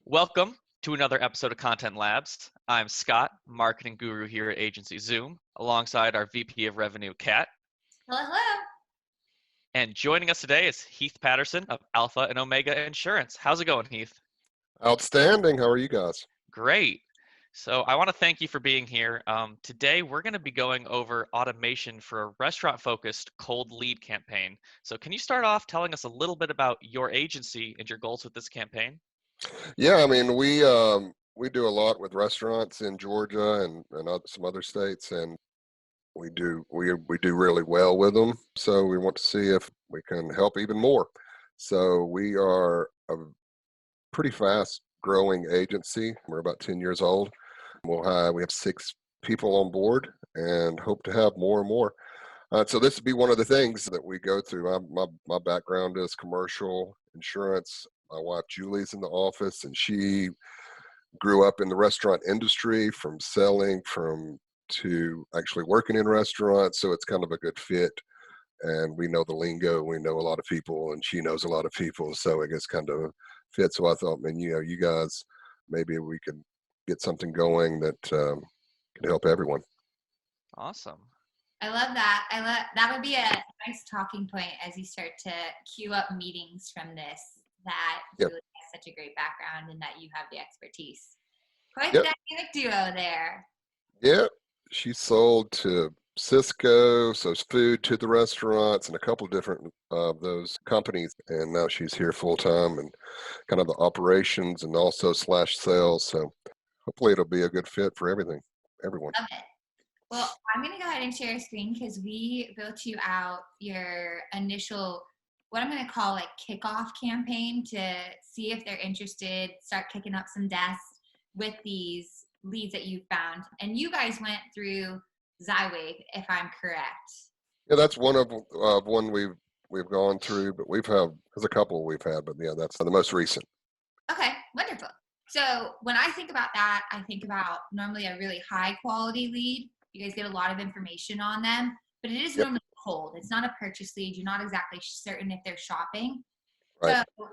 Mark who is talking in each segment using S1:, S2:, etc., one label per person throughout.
S1: Welcome to another episode of Content Labs. I'm Scott, marketing guru here at Agency Zoom, alongside our VP of Revenue, Kat.
S2: Hello, hello.
S1: And joining us today is Heath Patterson of Alpha and Omega Insurance. How's it going, Heath?
S3: Outstanding. How are you guys?
S1: Great. So I want to thank you for being here. Today, we're going to be going over automation for a restaurant-focused cold lead campaign. So can you start off telling us a little bit about your agency and your goals with this campaign?
S3: Yeah, I mean we do a lot with restaurants in Georgia and some other states, and we do really well with them. So we want to see if we can help even more. So we are a pretty fast growing agency. We're about 10 years old. We have 6 people on board and hope to have more and more. So this would be one of the things that we go through. My background is commercial insurance. My wife Julie's in the office, and she grew up in the restaurant industry, from selling to actually working in restaurants. So it's kind of a good fit. And we know the lingo. We know a lot of people, and she knows a lot of people. So it gets kind of fit. So I thought, man, you guys, maybe we could get something going that can help everyone.
S1: Awesome.
S2: I love that. That would be a nice talking point as you start to queue up meetings from this. That
S3: Yep.
S2: Julie has such a great background and that you have the expertise. Quite
S3: Yep.
S2: the dynamic duo there.
S3: Yeah, she sold to Cisco, so it's food to the restaurants and a couple of different of those companies. And now she's here full time and kind of the operations and also slash sales. So hopefully it'll be a good fit for everyone.
S2: Love it. Well, I'm going to go ahead and share a screen because we built you out your initial, what I'm going to call like kickoff campaign to see if they're interested, start kicking up some desks with these leads that you found. And you guys went through Zywave, if I'm correct.
S3: Yeah, that's one we've gone through, but there's a couple we've had, but yeah, that's the most recent.
S2: Okay, wonderful. So when I think about that, I think about normally a really high quality lead. You guys get a lot of information on them, but it is normally cold. It's not a purchase lead. You're not exactly certain if they're shopping.
S3: Right.
S2: So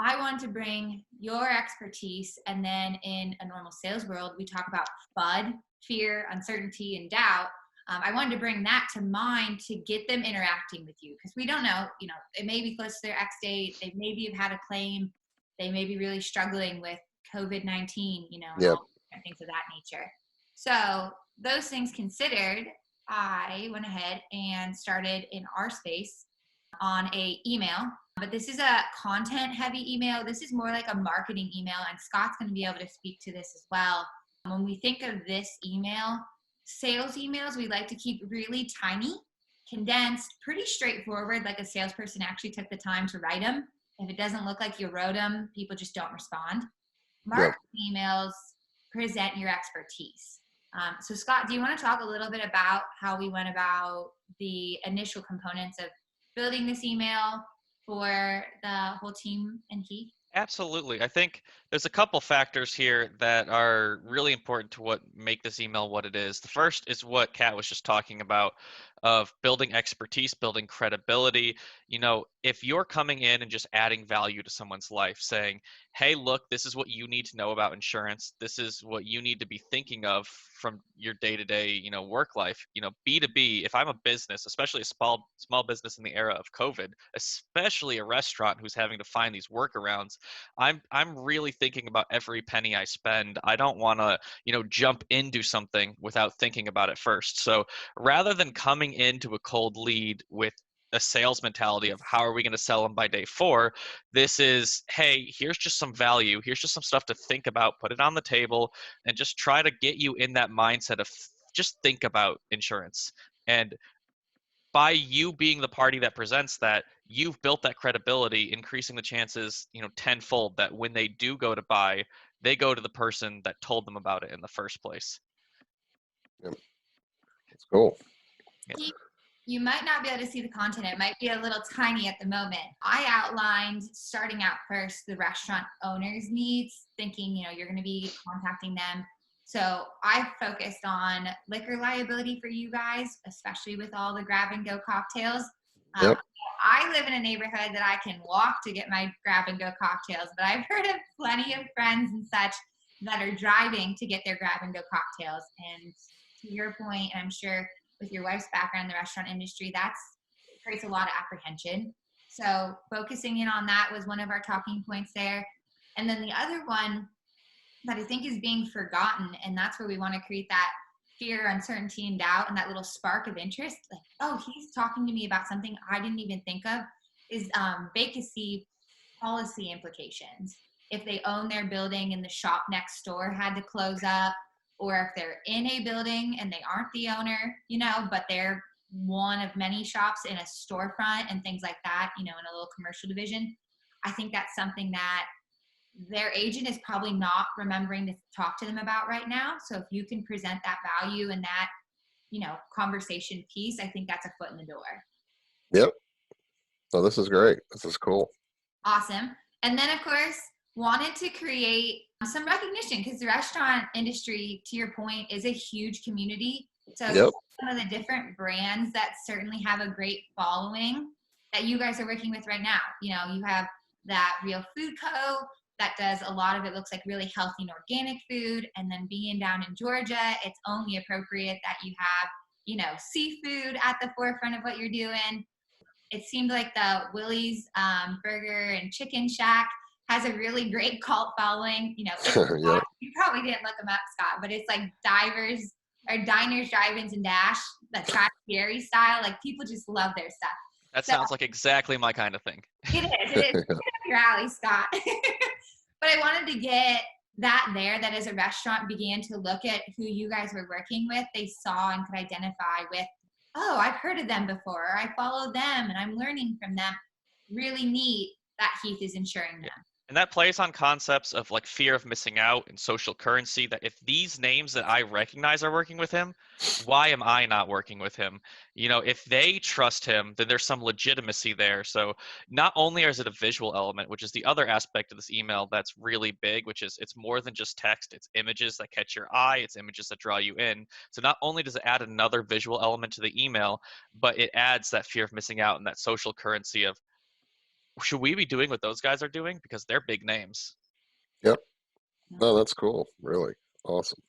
S2: I want to bring your expertise, and then in a normal sales world, we talk about FUD, fear, uncertainty, and doubt. I wanted to bring that to mind to get them interacting with you, because we don't know, it may be close to their X date. They maybe have had a claim. They may be really struggling with COVID-19, and all different things of that nature. So those things considered, I went ahead and started in our space on a email, but this is a content heavy email. This is more like a marketing email, and Scott's going to be able to speak to this as well. When we think of this email, sales emails, we like to keep really tiny, condensed, pretty straightforward, like a salesperson actually took the time to write them. If it doesn't look like you wrote them, people just don't respond. Marketing emails present your expertise. So Scott, do you want to talk a little bit about how we went about the initial components of building this email for the whole team and Heath?
S1: Absolutely. I think there's a couple factors here that are really important to what make this email what it is. The first is what Kat was just talking about, of building expertise, building credibility. If you're coming in and just adding value to someone's life, saying, hey, look, this is what you need to know about insurance. This is what you need to be thinking of from your day-to-day, work life. B2B, if I'm a business, especially a small business in the era of COVID, especially a restaurant who's having to find these workarounds, I'm really thinking about every penny I spend. I don't want to, jump into something without thinking about it first. So rather than coming into a cold lead with a sales mentality of how are we going to sell them by day 4, this is, hey, here's just some value. Here's just some stuff to think about, put it on the table, and just try to get you in that mindset of just think about insurance. And by you being the party that presents that, you've built that credibility, increasing the chances, tenfold that when they do go to buy, they go to the person that told them about it in the first place.
S3: Yeah. That's cool.
S1: Yeah.
S2: You might not be able to see the content. It might be a little tiny at the moment. I outlined, starting out first, the restaurant owner's needs, thinking, you're going to be contacting them. So I focused on liquor liability for you guys, especially with all the grab and go cocktails. Um,
S3: Yep.
S2: I live in a neighborhood that I can walk to get my grab and go cocktails, but I've heard of plenty of friends and such that are driving to get their grab and go cocktails. And to your point, and I'm sure with your wife's background in the restaurant industry, that's creates a lot of apprehension. So focusing in on that was one of our talking points there. And then the other one that I think is being forgotten, and that's where we want to create that fear, uncertainty, and doubt, and that little spark of interest. Like, oh, he's talking to me about something I didn't even think of, is vacancy policy implications. If they own their building and the shop next door had to close up, or if they're in a building and they aren't the owner, but they're one of many shops in a storefront and things like that, in a little commercial division, I think that's something that their agent is probably not remembering to talk to them about right now. So if you can present that value and that, conversation piece, I think that's a foot in the door.
S3: Yep. Oh, this is great. This is cool.
S2: Awesome. And then of course, wanted to create some recognition, because the restaurant industry, to your point, is a huge community. So
S3: Yep.
S2: some of the different brands that certainly have a great following that you guys are working with right now. You have that Real Food Co. that does a lot of it, looks like really healthy and organic food. And then being down in Georgia, it's only appropriate that you have, seafood at the forefront of what you're doing. It seemed like the Willie's Burger and Chicken Shack has a really great cult following.
S3: Yep.
S2: You probably didn't look them up, Scott, but it's like diners, drive-ins, and dash, the Trash Dairy style. Like, people just love their stuff.
S1: That
S2: So
S1: sounds like exactly my kind of thing.
S2: it is. It's up your alley, Scott. But I wanted to get that there, that as a restaurant began to look at who you guys were working with, they saw and could identify with, oh, I've heard of them before, or I follow them and I'm learning from them. Really neat that Heath is insuring them.
S1: And that plays on concepts of like fear of missing out and social currency, that if these names that I recognize are working with him, why am I not working with him? If they trust him, then there's some legitimacy there. So not only is it a visual element, which is the other aspect of this email that's really big, which is it's more than just text, it's images that catch your eye, it's images that draw you in. So not only does it add another visual element to the email, but it adds that fear of missing out and that social currency of, should we be doing what those guys are doing? Because they're big names.
S3: Yep. No, that's cool. Really awesome.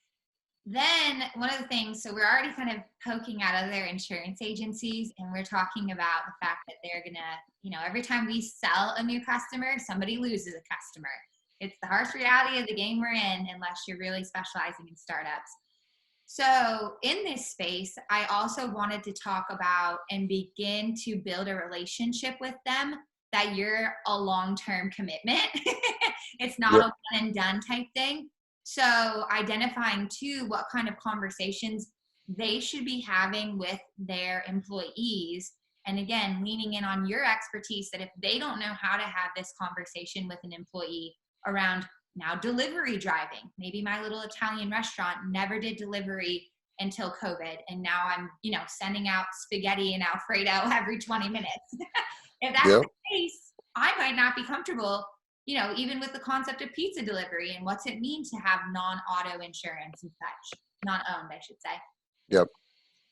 S2: Then one of the things, so we're already kind of poking at other insurance agencies, and we're talking about the fact that they're gonna, every time we sell a new customer, somebody loses a customer. It's the harsh reality of the game we're in, unless you're really specializing in startups. So in this space, I also wanted to talk about and begin to build a relationship with them, that you're a long-term commitment. It's not
S3: Yep.
S2: a one and done type thing. So identifying too what kind of conversations they should be having with their employees. And again, leaning in on your expertise, that if they don't know how to have this conversation with an employee around now delivery driving, maybe my little Italian restaurant never did delivery until COVID, and now I'm, sending out spaghetti and Alfredo every 20 minutes. If that's
S3: Yep.
S2: the case, I might not be comfortable, even with the concept of pizza delivery and what's it mean to have non-auto insurance and such, non-owned, I should say.
S3: Yep.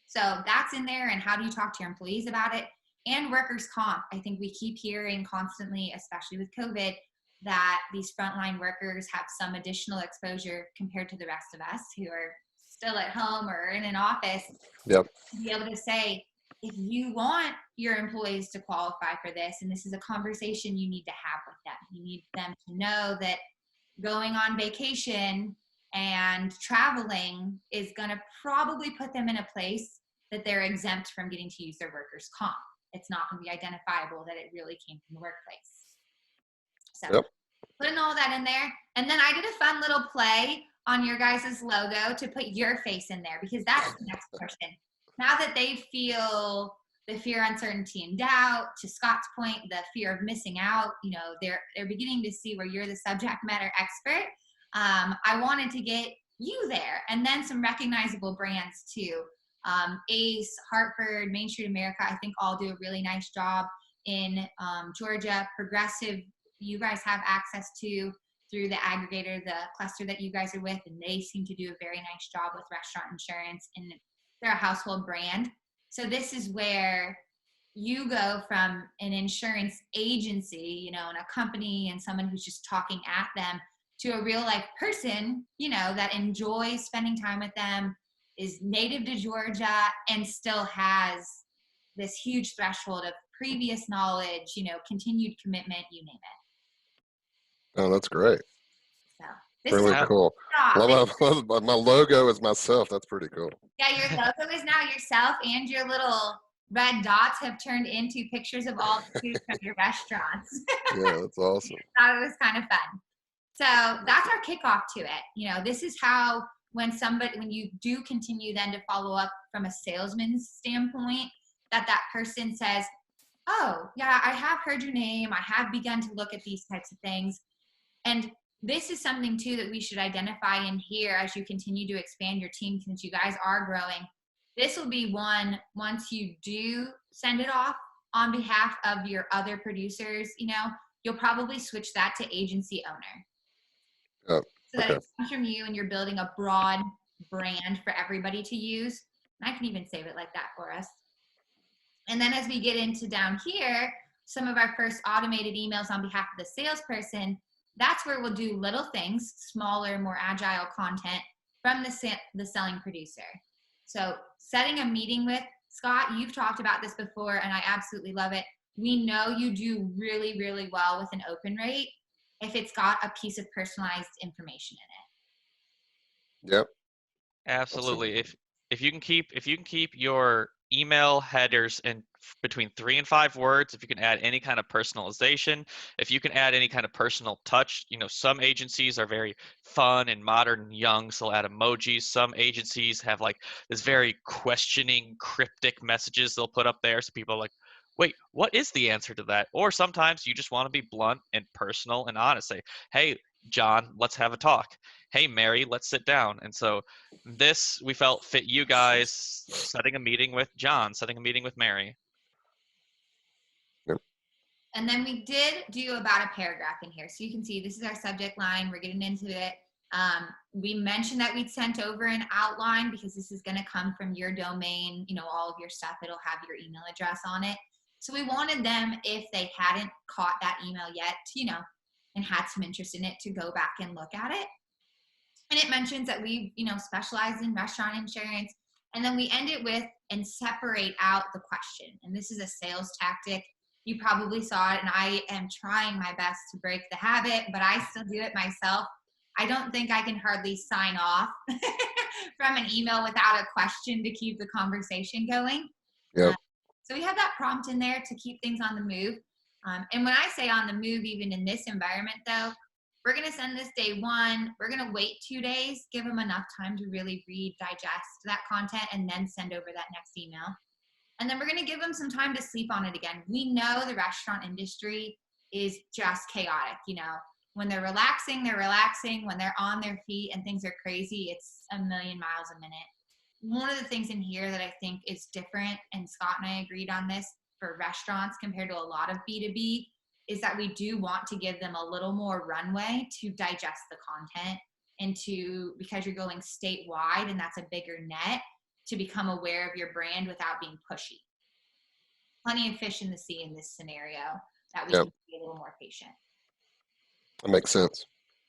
S2: So that's in there. And how do you talk to your employees about it? And workers' comp. I think we keep hearing constantly, especially with COVID, that these frontline workers have some additional exposure compared to the rest of us who are still at home or in an office.
S3: Yep.
S2: To be able to say, if you want your employees to qualify for this, and this is a conversation you need to have with them, you need them to know that going on vacation and traveling is going to probably put them in a place that they're exempt from getting to use their workers' comp. It's not going to be identifiable that it really came from the workplace. So
S3: Yep.
S2: putting all that in there. And then I did a fun little play on your guys' logo to put your face in there, because that's the next question. Now that they feel the fear, uncertainty, and doubt, to Scott's point, the fear of missing out, they're beginning to see where you're the subject matter expert. I wanted to get you there, and then some recognizable brands too. Ace, Hartford, Main Street America, I think all do a really nice job in Georgia. Progressive, you guys have access to through the aggregator, the cluster that you guys are with, and they seem to do a very nice job with restaurant insurance, and they're a household brand. So this is where, you go from an insurance agency, you know, and a company and someone who's just talking at them to a real life person, you know, that enjoys spending time with them, is native to Georgia, and still has this huge threshold of previous knowledge, you know, continued commitment, you name it.
S3: Oh, that's great.
S2: So this is
S3: Really
S1: Yeah.
S3: cool.
S2: stop.
S3: My logo is myself. That's pretty cool.
S2: Yeah, your logo is now yourself, and your little red dots have turned into pictures of all the food from your restaurants.
S3: Yeah, that's awesome.
S2: Thought it was kind of fun. So that's our kickoff to it. You know, this is how when you do continue then to follow up from a salesman's standpoint, that person says, oh, yeah, I have heard your name. I have begun to look at these types of things. And this is something too that we should identify in here as you continue to expand your team, since you guys are growing. This will be one, once you do send it off on behalf of your other producers, you know, you'll probably switch that to agency owner.
S3: Yep.
S2: So that
S3: Okay.
S2: it comes from you and you're building a broad brand for everybody to use. And I can even save it like that for us. And then as we get into down here, some of our first automated emails on behalf of the salesperson, that's where we'll do little things, smaller, more agile content from the selling producer. So setting a meeting with Scott, you've talked about this before, and I absolutely love it. We know you do really, really well with an open rate if it's got a piece of personalized information in it.
S3: Yep.
S1: Absolutely.
S3: Absolutely.
S1: If you can keep your email headers in between 3 and 5 words, if you can add any kind of personalization, if you can add any kind of personal touch, you know, some agencies are very fun and modern and young, so they'll add emojis. Some agencies have like this very questioning, cryptic messages they'll put up there, so people are like, wait, what is the answer to that? Or sometimes you just want to be blunt and personal and honest. Say, hey, John, let's have a talk. Hey, Mary, let's sit down. And so this we felt fit you guys setting a meeting with John, setting a meeting with Mary.
S3: Yep.
S2: And then we did do about a paragraph in here. So you can see this is our subject line. We're getting into it. We mentioned that we'd sent over an outline because this is going to come from your domain, you know, all of your stuff. It'll have your email address on it. So we wanted them, if they hadn't caught that email yet, you know, and had some interest in it, to go back and look at it. And it mentions that we, you know, specialize in restaurant insurance. And then we end it with, and separate out the question. And this is a sales tactic. You probably saw it, and I am trying my best to break the habit, but I still do it myself. I don't think I can hardly sign off from an email without a question to keep the conversation going.
S3: Yep.
S2: So we have that prompt in there to keep things on the move. And when I say on the move, even in this environment though, we're going to send this day one. We're going to wait 2 days, give them enough time to really read, digest that content, and then send over that next email. And then we're going to give them some time to sleep on it again. We know the restaurant industry is just chaotic. You know, when they're relaxing, they're relaxing. When they're on their feet and things are crazy, it's a million miles a minute. One of the things in here that I think is different, and Scott and I agreed on this for restaurants compared to a lot of B2B, is that we do want to give them a little more runway to digest the content and to, because you're going statewide and that's a bigger net, to become aware of your brand without being pushy. Plenty of fish in the sea in this scenario that we
S3: Yep.
S2: can be a little more patient.
S3: That makes sense.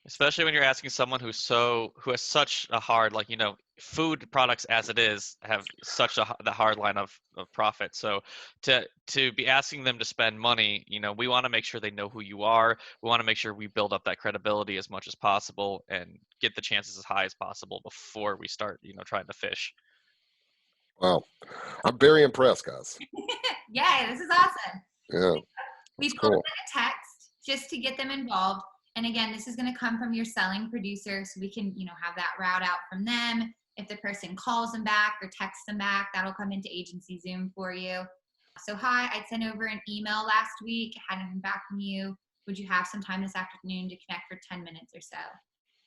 S1: Especially when you're asking someone who has such a hard, like, you know, food products as it is have such the hard line of profit. So to be asking them to spend money, you know, we want to make sure they know who you are. We want to make sure we build up that credibility as much as possible and get the chances as high as possible before we start, you know, trying to fish.
S3: Wow. I'm very impressed, guys.
S2: Yay, this is awesome.
S3: Yeah.
S2: We
S3: That's
S2: pulled
S3: cool.
S2: in a text just to get them involved. And again, this is going to come from your selling producer, so we can, you know, have that route out from them. If the person calls them back or texts them back, that'll come into Agency Zoom for you. So, hi, I sent over an email last week. Hadn't heard back from you. Would you have some time this afternoon to connect for 10 minutes or so?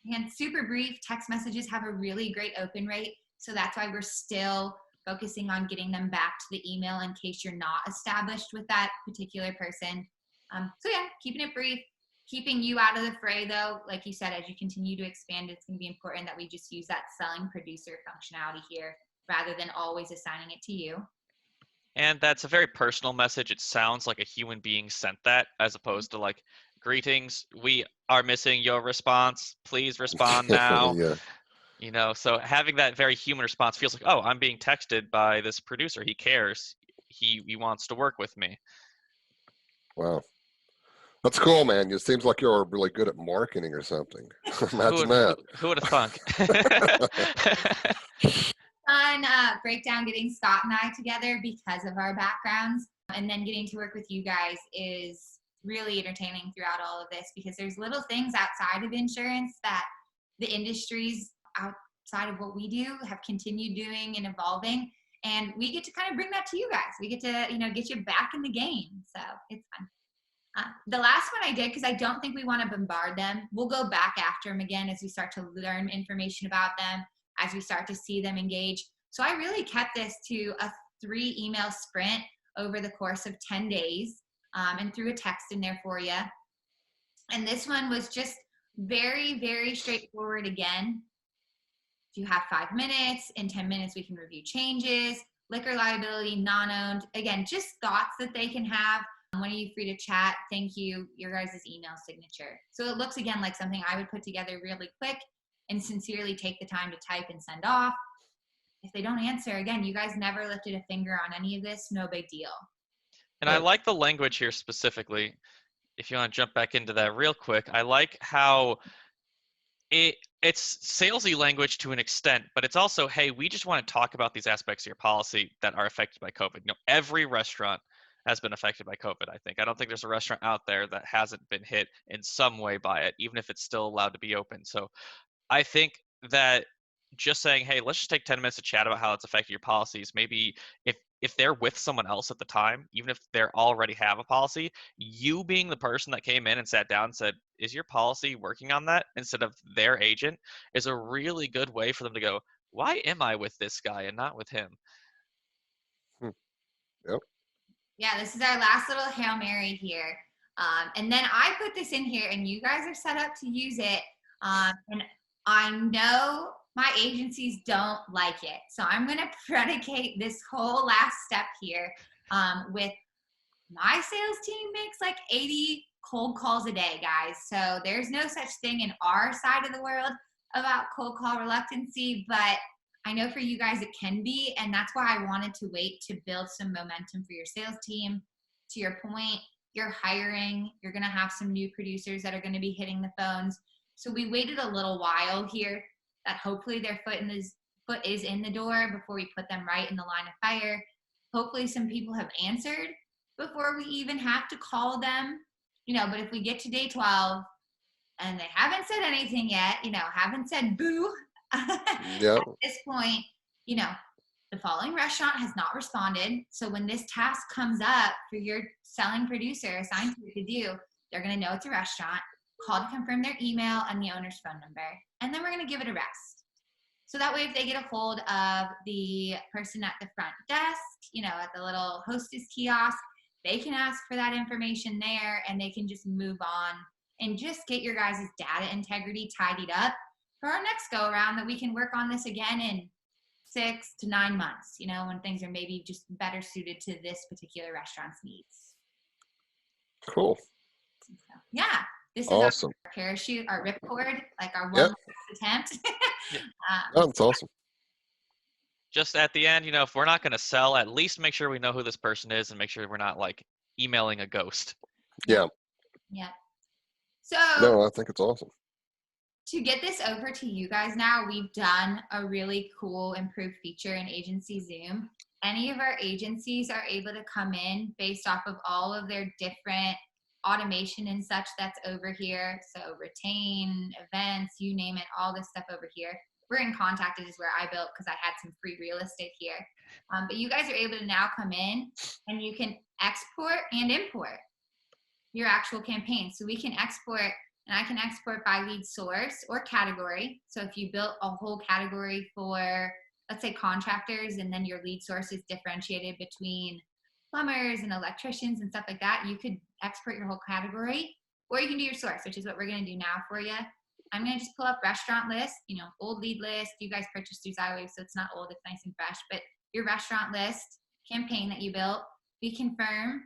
S2: Again, super brief. Text messages have a really great open rate. So that's why we're still focusing on getting them back to the email in case you're not established with that particular person. So yeah, keeping it brief. Keeping you out of the fray though, like you said, as you continue to expand, it's going to be important that we just use that selling producer functionality here rather than always assigning it to you.
S1: And that's a very personal message. It sounds like a human being sent that, as opposed to like, greetings, we are missing your response. Please respond now.
S3: Yeah.
S1: So having that very human response feels like, oh, I'm being texted by this producer. He cares. He wants to work with me.
S3: Wow. That's cool, man. It seems like you're really good at marketing or something.
S1: Who
S3: Imagine
S1: would who,
S3: that.
S1: who would have thunk?
S2: Fun breakdown getting Scott and I together because of our backgrounds, and then getting to work with you guys is really entertaining throughout all of this, because there's little things outside of insurance that the industries outside of what we do have continued doing and evolving, and we get to kind of bring that to you guys. We get to get you back in the game, so it's fun. The last one I did, because I don't think we want to bombard them. We'll go back after them again as we start to learn information about them, as we start to see them engage. So I really kept this to a 3 email sprint over the course of 10 days, and threw a text in there for you. And this one was just very, very straightforward again. If you have 5 minutes, in 10 minutes we can review changes, liquor liability, non-owned. Again, just thoughts that they can have. When are you free to chat? Thank you. Your guys' email signature. So it looks again like something I would put together really quick and sincerely take the time to type and send off. If they don't answer, again, you guys never lifted a finger on any of this. No big deal.
S1: And I like the language here specifically. If you want to jump back into that real quick, I like how it's salesy language to an extent, but it's also, hey, we just want to talk about these aspects of your policy that are affected by COVID. Every restaurant has been affected by COVID, I think. I don't think there's a restaurant out there that hasn't been hit in some way by it, even if it's still allowed to be open. So I think that just saying, hey, let's just take 10 minutes to chat about how it's affected your policies. Maybe if they're with someone else at the time, even if they already have a policy, you being the person that came in and sat down and said, is your policy working on that, instead of their agent, is a really good way for them to go, why am I with this guy and not with him?
S3: Yep.
S2: Yeah, this is our last little Hail Mary here. And then I put this in here, and you guys are set up to use it. And I know my agencies don't like it. So I'm going to predicate this whole last step here with my sales team makes like 80 cold calls a day, guys. So there's no such thing in our side of the world about cold call reluctancy, but I know for you guys it can be, and that's why I wanted to wait to build some momentum for your sales team. To your point, you're hiring, you're going to have some new producers that are going to be hitting the phones. So we waited a little while here that hopefully their foot is in the door before we put them right in the line of fire. Hopefully some people have answered before we even have to call them, but if we get to day 12 and they haven't said anything yet, haven't said boo,
S3: Yeah.
S2: at this point, the following restaurant has not responded. So when this task comes up for your selling producer assigned to you to do, they're going to know it's a restaurant, call to confirm their email and the owner's phone number, and then we're going to give it a rest. So that way, if they get a hold of the person at the front desk, at the little hostess kiosk, they can ask for that information there, and they can just move on and just get your guys' data integrity tidied up for our next go around, that we can work on this again in 6 to 9 months, when things are maybe just better suited to this particular restaurant's needs.
S3: Cool.
S2: So, yeah, this is
S3: Awesome.
S2: our parachute, our ripcord, like our one
S3: Yep.
S2: last attempt.
S1: Yeah.
S3: Oh, that's awesome.
S1: Just at the end, if we're not going to sell, at least make sure we know who this person is and make sure we're not like emailing a ghost.
S3: Yeah.
S2: Yeah. So
S3: No, I think it's awesome.
S2: to get this over to you guys now, we've done a really cool improved feature in Agency Zoom. Any of our agencies are able to come in based off of all of their different automation and such that's over here. So retain, events, you name it, all this stuff over here. We're in Contacted is where I built because I had some free real estate here. But you guys are able to now come in and you can export and import your actual campaign. So we can export, and I can export by lead source or category. So if you built a whole category for, let's say, contractors, and then your lead source is differentiated between plumbers and electricians and stuff like that, you could export your whole category, or you can do your source, which is what we're going to do now for you. I'm going to just pull up restaurant list, old lead list. You guys purchased through Xywave, so it's not old, it's nice and fresh, but your restaurant list. campaign that you built. We confirm.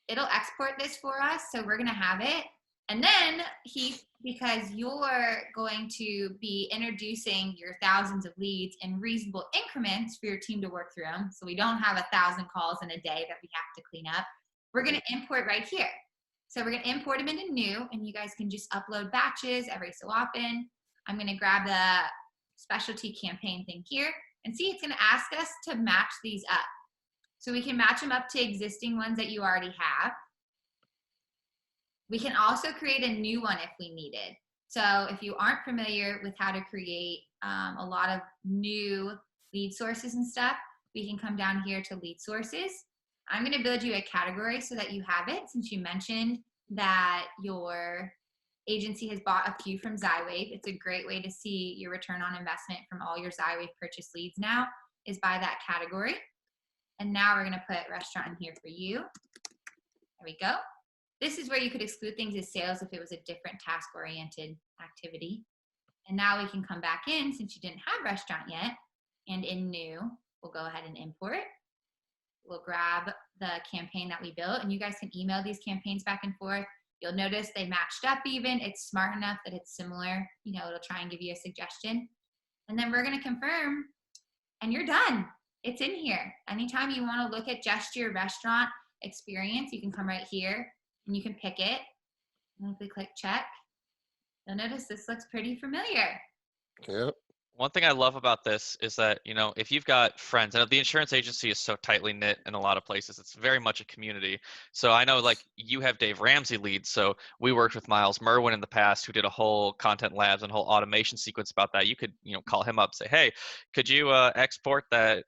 S2: It'll export this for us, so we're going to have it. And then, Heath, because you're going to be introducing your thousands of leads in reasonable increments for your team to work through them, so we don't have 1,000 calls in a day that we have to clean up, we're going to import right here. So we're going to import them into new, and you guys can just upload batches every so often. I'm going to grab the specialty campaign thing here, and see, it's going to ask us to match these up. So we can match them up to existing ones that you already have. We can also create a new one if we needed. So if you aren't familiar with how to create a lot of new lead sources and stuff, we can come down here to lead sources. I'm going to build you a category so that you have it, since you mentioned that your agency has bought a few from Xywave. It's a great way to see your return on investment from all your Xywave purchase leads now is by that category. And now we're going to put restaurant in here for you. There we go. This is where you could exclude things as sales if it was a different task-oriented activity. And now we can come back in, since you didn't have restaurant yet, and in new, we'll go ahead and import. We'll grab the campaign that we built, and you guys can email these campaigns back and forth. You'll notice they matched up even. It's smart enough that it's similar. You know, it'll try and give you a suggestion. And then we're going to confirm, and you're done. It's in here. Anytime you want to look at just your restaurant experience, you can come right here and you can pick it. And if we click check, you'll notice this looks pretty familiar.
S3: Yep.
S1: One thing I love about this is that, you know, if you've got friends, and the insurance agency is so tightly knit in a lot of places, it's very much a community. So I know, like, you have Dave Ramsey leads. So we worked with Miles Merwin in the past, who did a whole content labs and whole automation sequence about that. You could, you know, call him up, say, hey, could you export that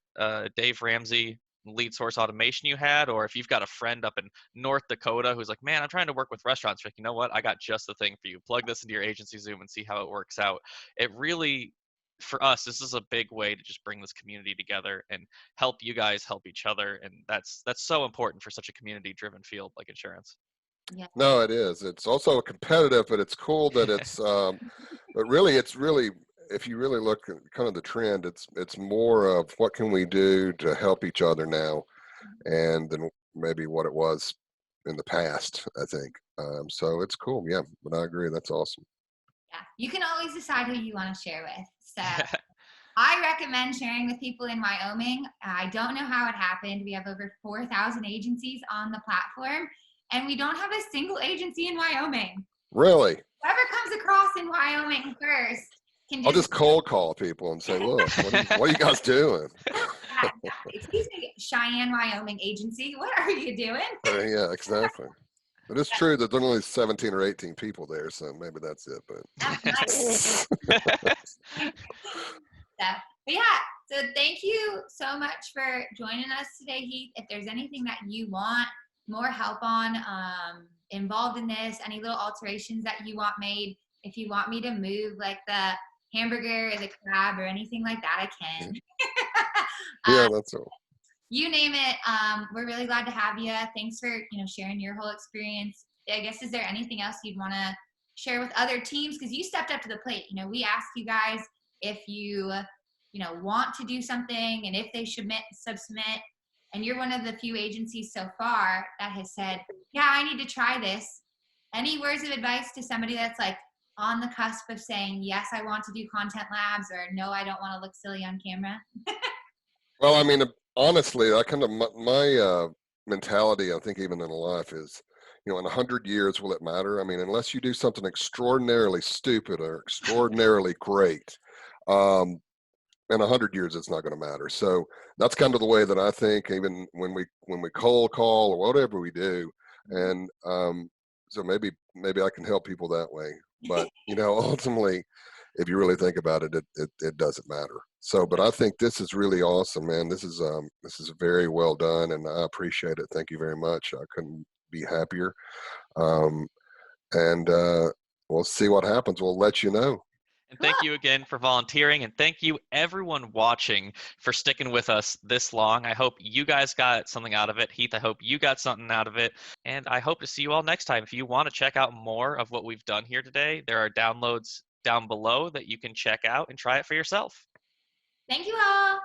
S1: Dave Ramsey lead source automation you had? Or if you've got a friend up in North Dakota who's like, man, I'm trying to work with restaurants, like, you know what, I got just the thing for you. Plug this into your agency Zoom and see how it works out. It really, for us, this is a big way to just bring this community together and help you guys help each other, and that's so important for such a community driven field like insurance.
S2: Yeah.
S3: No, it is. It's also competitive, but it's cool that it's but really it's really, if you really look at kind of the trend, it's more of what can we do to help each other now, and then maybe what it was in the past, I think. So it's cool. Yeah, but I agree. That's awesome.
S2: Yeah. You can always decide who you want to share with. So I recommend sharing with people in Wyoming. I don't know how it happened. We have over 4,000 agencies on the platform, and we don't have a single agency in Wyoming.
S3: Really?
S2: Whoever comes across in Wyoming first can
S3: I'll just cold call people and say, look, what are you guys doing?
S2: Excuse me, Cheyenne, Wyoming agency. What are you doing?
S3: Yeah, exactly. It is true that there are only 17 or 18 people there, so maybe that's it.
S2: But yeah, so thank you so much for joining us today, Heath. If there's anything that you want more help on involved in this, any little alterations that you want made, if you want me to move like the hamburger or the crab or anything like that, I can.
S3: Yeah, that's all.
S2: You name it. We're really glad to have you. Thanks for sharing your whole experience. I guess, is there anything else you'd want to share with other teams? Because you stepped up to the plate. We asked you guys if you want to do something and if they submit, and you're one of the few agencies so far that has said, yeah, I need to try this. Any words of advice to somebody that's like on the cusp of saying, yes, I want to do content labs, or no, I don't want to look silly on camera?
S3: Well, I mean, honestly, I kind of my mentality, I think, even in life is, in 100 years, will it matter? I mean, unless you do something extraordinarily stupid or extraordinarily great, in 100 years, it's not going to matter. So that's kind of the way that I think, even when we cold call or whatever we do. And so maybe I can help people that way. But ultimately, if you really think about it, it doesn't matter. So, but I think this is really awesome, man. This is very well done, and I appreciate it. Thank you very much. I couldn't be happier. And we'll see what happens. We'll let you know.
S1: And thank you again for volunteering, and thank you everyone watching for sticking with us this long. I hope you guys got something out of it. Heath, I hope you got something out of it, and I hope to see you all next time. If you want to check out more of what we've done here today, there are downloads down below that you can check out and try it for yourself.
S2: Thank you all.